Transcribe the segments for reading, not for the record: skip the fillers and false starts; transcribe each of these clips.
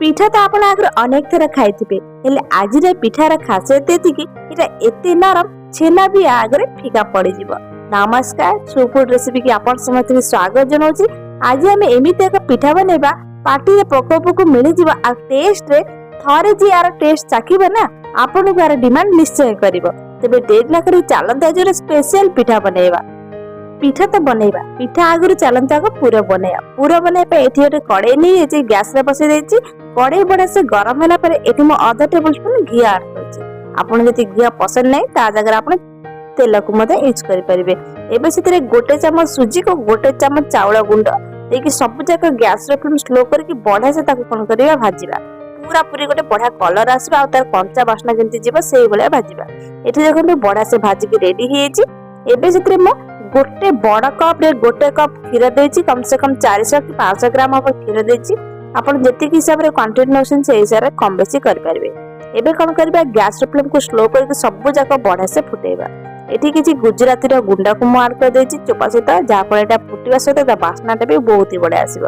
ପିଠା ତ ଆପଣ ଆଗରୁ ଅନେକ ଥର ଖାଇଥିବେ, ହେଲେ ଆଜିର ପିଠାର ଖାସିୟତ ଏତିକି ଏଟା ଏତେ ନରମ ଛେନା ବି ଆଗରେ ଫିକା ପଡିଯିବ। ନମସ୍କାର, ସୁଫୁଡ ରେସିପି କି ଆପଣ ସମସ୍ତଙ୍କୁ ସ୍ୱାଗତ ଜଣାଉଛି। ଆଜି ଆମେ ଏମିତି ଏକ ପିଠା ବନେଇବା ପାଟିରେ ପୋକ ମିଳିଯିବ ଆଉ ଟେଷ୍ଟରେ ଥରେ ଯିଏ ଆର ଟେଷ୍ଟ ଚାଖିବ ନା ଆପଣଙ୍କୁ ଆର ଡିମାଣ୍ଡ ନିଶ୍ଚୟ କରିବ। ତେବେ ଡେରି ନ କରି ଚାଲନ୍ତୁ ଆଜିର ସ୍ପେଶାଲ ପିଠା ବନେଇବା। ପିଠା ତ ବନେଇବା, ପିଠା ଆଗରୁ ଚାଲନ୍ତୁ ଆଗ ପୁର ବନେଇବା। ପୁର ବନେଇବା ପାଇଁ ଏଠି ଗୋଟେ କଡେଇ ନେଇଯାଇଛି, ଗ୍ୟାସରେ ବସେଇ ଦେଇଛି। କଡେଇ ବଢିଆ ଗରମ ହେଲା ପରେ ଏଠି ମୁଁ ଅଧା ଟେବୁଲ ସ୍ପୁନ ଘିଅ ଆଡ କରୁଛି। ଆପଣ ଯଦି ଘିଅ ପସନ୍ଦ ନାହିଁ ତା ଜାଗାରେ ଆପଣ ତେଲକୁ ମଧ୍ୟ ୟୁଜ କରିପାରିବେ। ଏବେ ସେଥିରେ ଗୋଟେ ଚାମଚ ସୁଜି ଓ ଗୋଟେ ଚାମଚ ଚାଉଳ ଗୁଣ୍ଡ ଦେଇକି ସବୁ ଯାକ ଗ୍ୟାସର ଫ୍ଲେମ ସ୍ଲୋ କରିକି ବଢିଆ ସେ ତାକୁ କଣ କରିବା ଭାଜିବା। ପୁରା ପୁରି ଗୋଟେ ବଢିଆ କଲର ଆସିବ ଆଉ ତାର କଞ୍ଚା ବାସ୍ନା ଯେମିତି ଯିବ ସେଇଭଳିଆ ଭାଜିବା। ଏଠି ଦେଖନ୍ତୁ ବଢିଆ ସେ ଭାଜିକି ରେଡି ହେଇଯାଇଛି। ଏବେ ସେଥିରେ ମୁଁ ଗୋଟେ ବଡ କପ ରେ ଗୋଟେ କପ କ୍ଷୀର ଦେଇଛି, କମ ସେ କମ 400 କି 500 ଗ୍ରାମ ହବ କ୍ଷୀର ଦେଇଛି। ଆପଣ ଯେତିକି ହିସାବରେ କ୍ୱାଣ୍ଟିଟି ନେଉଛନ୍ତି ସେଇ ହିସାବରେ କମ ବେଶୀ କରିପାରିବେ। ଏବେ କଣ କରିବା, ଗ୍ୟାସର ଫ୍ଲେମକୁ ସ୍ଲୋ କରିକି ସବୁ ଯାକ ବଢିଆ ସେ ଫୁଟେଇବା। ଏଠି କିଛି ଗୁଜୁରାତିର ଗୁଣ୍ଡକୁ ମୁଁ ଆଡ କରିଦେଇଛି ଚୋପା ସହିତ, ଯାହାଫଳରେ ଏଟା ଫୁଟିବା ସହିତ ତା ବାସ୍ନାଟା ବି ବହୁତ ହି ବଢିଆ ଆସିବ।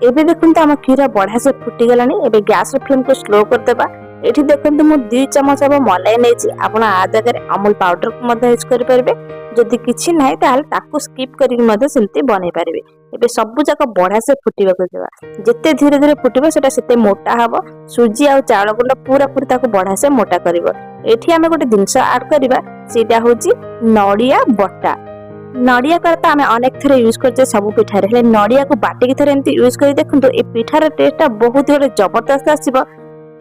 ଏବେ ଦେଖନ୍ତୁ ଆମ କ୍ଷୀର ବଢିଆ ସେ ଫୁଟିଗଲାଣି। ଏବେ ଗ୍ୟାସର ଫ୍ଲେମକୁ ସ୍ଲୋ କରିଦେବା। ଏଠି ଦେଖନ୍ତୁ ମୁଁ 2 ଚାମଚ ହବ ମଲାଇ ନେଇଛି। ଆପଣ ଆ ଜାଗାରେ ଅମୁଲ ପାଉଡରକୁ ମଧ୍ୟ ୟୁଜ କରିପାରିବେ। ଯଦି କିଛି ନାହିଁ ତାହେଲେ ତାକୁ ସ୍କିପ୍ କରିକି ମଧ୍ୟ ସେମିତି ବନେଇ ପାରିବେ। ଏବେ ସବୁ ଯାକ ବଢିଆ ସେ ଫୁଟିବାକୁ ଦେବା। ଯେତେ ଧୀରେ ଧୀରେ ଫୁଟିବ ସେଟା ସେତେ ମୋଟା ହବ। ସୁଜି ଆଉ ଚାଉଳ ଗୁଣ୍ଡ ପୁରା ପୁରି ତାକୁ ବଢିଆ ସେ ମୋଟା କରିବ। ଏଠି ଆମେ ଗୋଟେ ଜିନିଷ ଆଡ କରିବା, ସେଇଟା ହଉଛି ନଡିଆ ବଟା। ନଡିଆ ତ ଆମେ ଅନେକ ଥର ୟୁଜ କରୁଛେ ସବୁ ପିଠାରେ, ହେଲେ ନଡିଆକୁ ବାଟିକି ଥରେ ଏମିତି ୟୁଜ କରି ଦେଖନ୍ତୁ। ଏ ପିଠାର ଟେଷ୍ଟଟା ବହୁତ ଗୋଟେ ଜବରଦସ୍ତ ଆସିବ।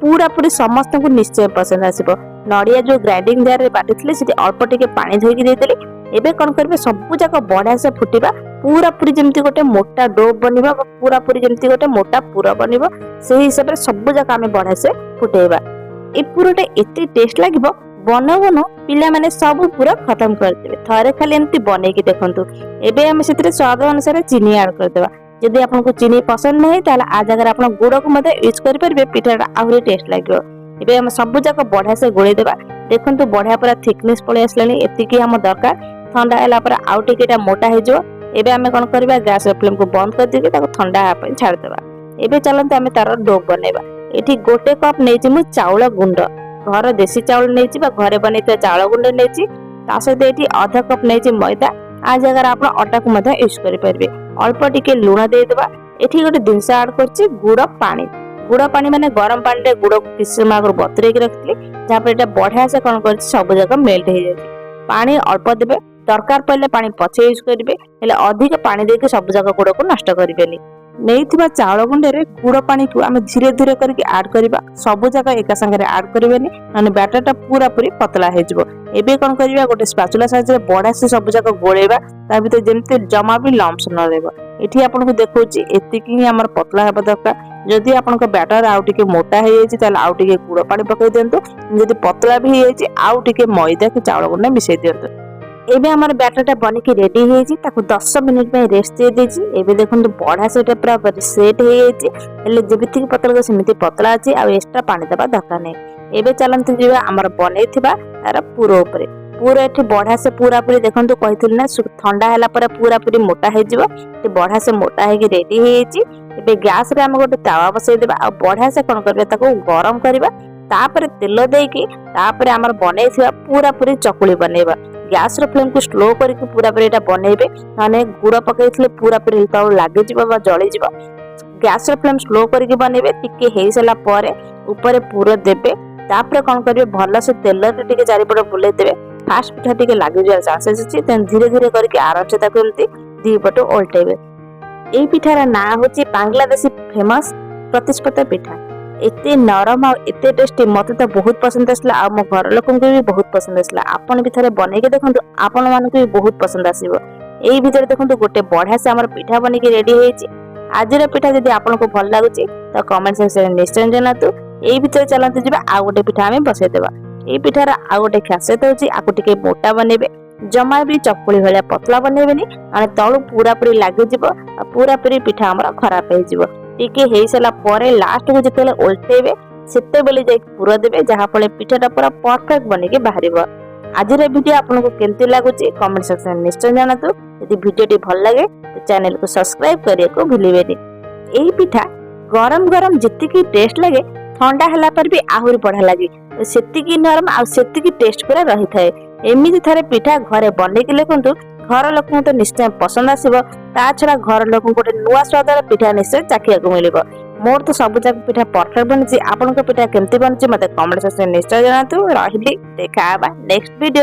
ପୁରା ପୁରି ସମସ୍ତଙ୍କୁ ନିଶ୍ଚୟ ପସନ୍ଦ ଆସିବ। ନଡିଆ ଯୋଉ ଗ୍ରାଇଣ୍ଡିଙ୍ଗ ଜାରରେ ବାଟିଥିଲେ ସେଠି ଅଳ୍ପ ଟିକେ ପାଣି ଧୋଇକି ଦେଇଦେଲି। ଏବେ କଣ କରିବେ, ସବୁ ଯାକ ବଢିଆ ସେ ଫୁଟିବା। ପୁରା ପୁରି ଯେମିତି ଗୋଟେ ମୋଟା ଡୋ ବନିବ, ପୁରା ପୁରି ଯେମିତି ଗୋଟେ ମୋଟା ପୁର ବନିବ, ସେଇ ହିସାବରେ ସବୁ ଯାକ ଆମେ ବଢିଆ ସେ ଫୁଟେଇବା। ଏ ପୁରଟା ଏତେ ଟେଷ୍ଟ ଲାଗିବ, ବନଉ ପିଲାମାନେ ସବୁ ପୁରା ଖତମ କରିଦେବେ। ଥରେ ଖାଲି ଏମିତି ବନେଇକି ଦେଖନ୍ତୁ। ଏବେ ଆମେ ସେଥିରେ ସ୍ୱାଦ ଅନୁସାରେ ଚିନି ଆଡ କରିଦେବା। ଯଦି ଆପଣଙ୍କୁ ଚିନି ପସନ୍ଦ ନାହିଁ ତାହେଲେ ଆ ଜାଗାରେ ଆପଣ ଗୁଡକୁ ମଧ୍ୟ ୟୁଜ କରିପାରିବେ, ପିଠାଟା ଆହୁରି ଟେଷ୍ଟ ଲାଗିବ। ଏବେ ଆମେ ସବୁ ଯାକ ବଢିଆ ସେ ଗୋଳେଇଦେବା। ଦେଖନ୍ତୁ ବଢିଆ ପୁରା ଥିକନେସ ପଳେଇ ଆସିଲାଣି, ଏତିକି ଆମ ଦରକାର। ଥଣ୍ଡା ହେଲା ପରେ ଆଉ ଟିକେ ଏଟା ମୋଟା ହେଇଯିବ। ଏବେ ଆମେ କଣ କରିବା, ଗ୍ୟାସ ଫ୍ଲେମକୁ ବନ୍ଦ କରିଦେଇକି ତାକୁ ଥଣ୍ଡା ହେବା ପାଇଁ ଛାଡିଦେବା। ଏବେ ଚାଲନ୍ତୁ ଆମେ ତାର ଡୋ ବନେଇବା। ଏଠି ଗୋଟେ କପ ନେଇଛି ମୁଁ ଚାଉଳ ଗୁଣ୍ଡ, ଘର ଦେଶୀ ଚାଉଳ ନେଇଛି ବା ଘରେ ବନେଇଥିବା ଚାଉଳ ଗୁଣ୍ଡ ନେଇଛି। ତା ସହିତ ଏଠି ଅଧା କପ ନେଇଛି ମଇଦା। ଆ ଜାଗାରେ ଆପଣ ଅଟାକୁ ମଧ୍ୟ ୟୁଜ କରିପାରିବେ। ଅଳ୍ପ ଟିକେ ଲୁଣ ଦେଇଦେବା। ଏଠି ଗୋଟେ ଜିନିଷ ଆଡ କରୁଛି, ଗୁଡ ପାଣି। ଗୁଡ ପାଣି ମାନେ ଗରମ ପାଣିରେ ଗୁଡକୁ କିଛି ସମୟ ଆଗରୁ ବତୁରେଇକି ରଖିଥିଲି, ଯାହାଫଳରେ ଏଟା ବଢିଆ ସେ କଣ କରିଛି ସବୁ ଯାକ ମେଲ୍ଟ ହେଇଯାଇଛି। ପାଣି ଅଳ୍ପ ଦେବେ, ଦରକାର ପଡ଼ିଲେ ପାଣି ପଛେ ୟୁଜ କରିବେ, ହେଲେ ଅଧିକ ପାଣି ଦେଇକି ସବୁ ଯାକ ଗୁଡକୁ ନଷ୍ଟ କରିବେନି। ନେଇଥିବା ଚାଉଳ ଗୁଣ୍ଡରେ ଗୁଡ ପାଣିକୁ ଆମେ ଧୀରେ ଧୀରେ କରିକି ଆଡ କରିବା। ସବୁ ଯାକ ଏକା ସାଙ୍ଗରେ ଆଡ କରିବେନି, ମାନେ ବ୍ୟାଟରଟା ପୁରା ପୁରି ପତଳା ହେଇଯିବ। ଏବେ କଣ କରିବା, ଗୋଟେ ସ୍ପାଚୁଲା ସାହାଯ୍ୟରେ ବଢିଆ ସେ ସବୁ ଯାକ ଗୋଳେଇବା, ତା ଭିତରେ ଯେମିତି ଜମା ବି ଲମ୍ପସ ନ ରହିବ। ଏଠି ଆପଣଙ୍କୁ ଦେଖଉଛି ଏତିକି ହିଁ ଆମର ପତଳା ହେବା ଦରକାର। ଯଦି ଆପଣଙ୍କ ବ୍ୟାଟର ଆଉ ଟିକେ ମୋଟା ହେଇଯାଇଛି ତାହେଲେ ଆଉ ଟିକେ ଗୁଡ ପାଣି ପକେଇ ଦିଅନ୍ତୁ। ଯଦି ପତଳା ବି ହେଇଯାଇଛି ଆଉ ଟିକେ ମଇଦା କି ଚାଉଳ ଗୁଣ୍ଡ ମିଶେଇ ଦିଅନ୍ତୁ। ଏବେ ଆମର ବ୍ୟାଟରଟା ବନିକି ରେଡି ହେଇଯାଇଛି, ତାକୁ 10 ମିନିଟ ପାଇଁ ରେଷ୍ଟ ଦେଇଦେଇଛି। ଏବେ ଦେଖନ୍ତୁ ବଢିଆ ସେଟା ପୁରା ସେଟ ହେଇଯାଇଛି, ହେଲେ ଯେମିତିକି ପତଳା ସେମିତି ପତଳା ଅଛି, ଆଉ ଏକ୍ସଟ୍ରା ପାଣି ଦେବା ଦରକାର ନାହିଁ। ଏବେ ଚାଲନ୍ତୁ ଯିବା ଆମର ବନେଇଥିବା ତାର ପୁର ଉପରେ। ପୁର ଏଠି ବଢିଆ ସେ ପୁରା ପୁରି ଦେଖନ୍ତୁ, କହିଥିଲି ନା ଥଣ୍ଡା ହେଲା ପରେ ପୁରା ପୁରି ମୋଟା ହେଇଯିବ। ବଢିଆ ସେ ମୋଟା ହେଇକି ରେଡି ହେଇଯାଇଛି। ଏବେ ଗ୍ୟାସ ରେ ଆମେ ଗୋଟେ ତାୱା ବସେଇଦବା ଆଉ ବଢିଆ ସେ କଣ କରିବା, ତାକୁ ଗରମ କରିବା। ତାପରେ ତେଲ ଦେଇକି ତାପରେ ଆମର ବନେଇଥିବା ପୁରା ପୁରି ଚକୁଳି ବନେଇବା। ଗ୍ୟାସ ର ଫ୍ଲେମକୁ ସ୍ଲୋ କରିକି ପୁରା ପୁରି ଏଟା ବନେଇବେ, ମାନେ ଗୁଡ ପକେଇଥିଲେ ପୁରା ପୁରି ତଳୁ ଲାଗିଯିବ ବା ଜଳିଯିବ। ଗ୍ୟାସ ର ଫ୍ଲେମ ସ୍ଲୋ କରିକି ବନେଇବେ। ଟିକେ ହେଇସାରିଲା ପରେ ଉପରେ ପୁର ଦେବେ। ତାପରେ କଣ କରିବେ, ଭଲସେ ତେଲରେ ଟିକେ ଚାରିପଟ ବୁଲେଇ ଦେବେ। ଫାଷ୍ଟ ପିଠା ଟିକେ ଲାଗିଯିବାର ଚାନ୍ସେସ୍ ଅଛି, ତେଣୁ ଧୀରେ ଧୀରେ କରିକି ଆରାମସେ ତାକୁ ଏମିତି ଦି ପଟୁ ଓଲଟେଇବେ। ଏଇ ପିଠାର ନାଁ ହଉଛି ବାଂଲାଦେଶୀ ଫେମସ ପ୍ରତିସ୍ପତା ପିଠା। ଏତେ ନରମ ଆଉ ଏତେ ଟେଷ୍ଟି, ମତେ ତ ବହୁତ ପସନ୍ଦ ଆସିଲା ଆଉ ମୋ ଘର ଲୋକଙ୍କୁ ବି ବହୁତ ପସନ୍ଦ ଆସିଲା। ଆପଣ ବି ଥରେ ବନେଇକି ଦେଖନ୍ତୁ, ଆପଣ ମାନଙ୍କୁ ବି ବହୁତ ପସନ୍ଦ ଆସିବ। ଏଇ ଭିତରେ ଦେଖନ୍ତୁ ଗୋଟେ ବଢିଆ ସେ ଆମର ପିଠା ବନିକି ରେଡି ହେଇଛି। ଆଜିର ପିଠା ଯଦି ଆପଣଙ୍କୁ ଭଲ ଲାଗୁଛି ତ କମେଣ୍ଟ ସେକ୍ସନରେ ନିଶ୍ଚୟ ଜଣାନ୍ତୁ। ଏଇ ଭିତରେ ଚାଲନ୍ତୁ ଯିବା ଆଉ ଗୋଟେ ପିଠା ଆମେ ବସେଇଦେବା। ଏଇ ପିଠାର ଆଉ ଗୋଟେ ଖାସିୟତ ହଉଛି, ଆକୁ ଟିକେ ମୋଟା ବନେଇବେ, ଜମା ବି ଚକୁଳି ଭଳିଆ ପତଳା ବନେଇବେନି, ମାନେ ତଳୁ ପୁରା ପୁରି ଲାଗିଯିବ ଆଉ ପୁରା ପୁରି ପିଠା ଆମର ଖରାପ ହେଇଯିବ। ଟିକେ ହେଇସାରିଲା ପରେ ଲାଷ୍ଟକୁ ଯେତେବେଳେ ଓଲଟେଇବେ ସେତେବେଳେ ଯାଇକି ପୁର ଦେବେ, ଯାହା ଫଳରେ ପିଠାଟା ପୁରା ପରଫେକ୍ଟ ବନେଇକି ବାହାରିବ। ଆଜିର ଭିଡିଓ ଆପଣଙ୍କୁ କେମିତି ଲାଗୁଛି କମେଣ୍ଟ ସେକ୍ସନରେ ନିଶ୍ଚୟ ଜଣାନ୍ତୁ। ଯଦି ଭିଡିଓଟି ଭଲ ଲାଗେ ତ ଚ୍ୟାନେଲକୁ ସବସ୍କ୍ରାଇବ କରିବାକୁ ଭୁଲିବେନି। ଏହି ପିଠା गरम गरम जितकी टेस्ट लगे ठंडा होला पर भी आहुरी बढ़िया लगे सेतिकी नरम आ सेतिकी टेस्ट पूरा रही थाए। एमिति थरे पिठा घरे बनेकी देखंतु घर लोक तो निश्चय पसंद आसीबो। ता छड़ा घर लोक गोटे नुआ स्वादर पिठा निश्चय चाखिया को मिलिबो। मोर तो सब जाक पिठा परफेक्ट बनछि। आपनका पिठा केमति बनछि मते कमेंट सेक्शन निश्चय जणातु। रहिली देखा बा नेक्स्ट वीडियो।